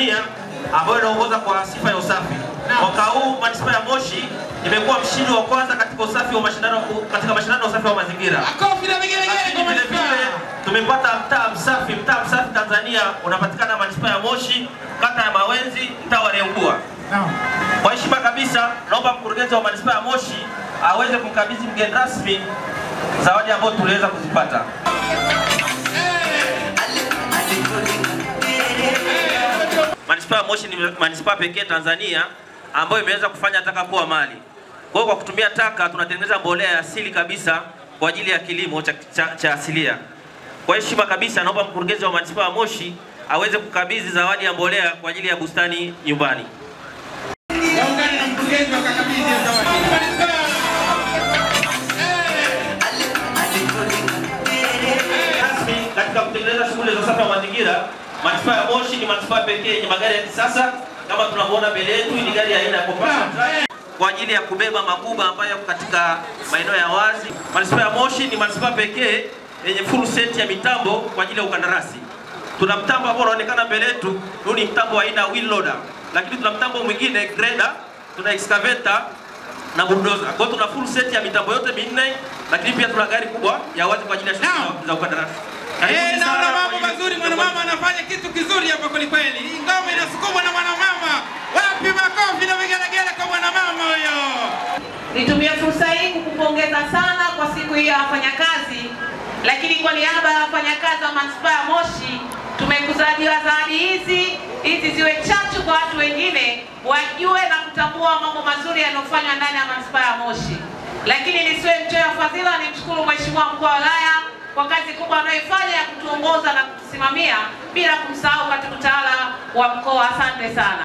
Tanzania ambayo inaongoza kwa sifa ya usafi. Mwaka huu manispaa ya Moshi imekuwa mshindi wa kwanza katika usafi wa mashindano ya usafi wa mazingira. Makofi na vigelegele kwa manispaa. Tumepata mtaa msafi Tanzania unapatikana manispaa ya Moshi, kata ya Mawenzi, mtaa wa Rengua. Kwa heshima kabisa naomba mkurugenzi wa manispaa ya Moshi aweze kumkabidhi mgeni rasmi zawadi ambazo tuliweza kuzipata. Manispaa ya Moshi ni manispaa pekee Tanzania ambayo imeweza kufanya taka kuwa mali. Kwa hiyo kwa kutumia taka tunatengeneza mbolea ya asili kabisa kwa ajili ya kilimo cha asilia. Kwa heshima kabisa naomba mkurugenzi wa manispaa ya Moshi aweze kukabidhi zawadi ya mbolea kwa ajili ya bustani nyumbani. Waungane na mkurugenzi wakakabidhi zawadi. Katika kutekeleza shughuli za usafi wa mazingira, manispaa ya Moshi ni manispaa pekee yenye magari ya kisasa kama tunavyoona mbele yetu. Ni gari aina ya compactor truck kwa ajili ya kubeba maguba ambayo katika maeneo ya wazi. Manispaa ya Moshi ni manispaa pekee yenye full set ya mitambo kwa ajili ya ukandarasi. Tuna mtambo ambao unaonekana mbele yetu, huu ni mtambo wa aina wheel loader, lakini tuna mtambo mwingine grader, tuna excavator na bulldozer. Kwa hiyo tuna full set ya mitambo yote minne, lakini pia tuna gari kubwa ya wazi kwa ajili ya shughuli za ukandarasi. Naona mambo mazuri, mwanamama anafanya kitu kizuri hapa kweli kweli. Hii ngoma inasukumwa na mwanamama. Wapi makofi na vigelegele kwa mwanamama huyo. Nitumie fursa hii kukupongeza sana kwa siku hii ya wafanyakazi, lakini kwa niaba ya wafanyakazi wa manispaa ya Moshi tumekuzaliwa zawadi hizi ziwe chachu kwa watu wengine wajue na kutambua mambo mazuri yanayofanywa ndani ya manispaa ya Moshi. Lakini nisiwe mchoyo wa fadhila, nimshukuru Mheshimiwa Mkuu wa Wilaya kwa kazi kubwa anayoifanya ya kutuongoza na kutusimamia, bila kumsahau katibu tawala wa mkoa. Asante sana.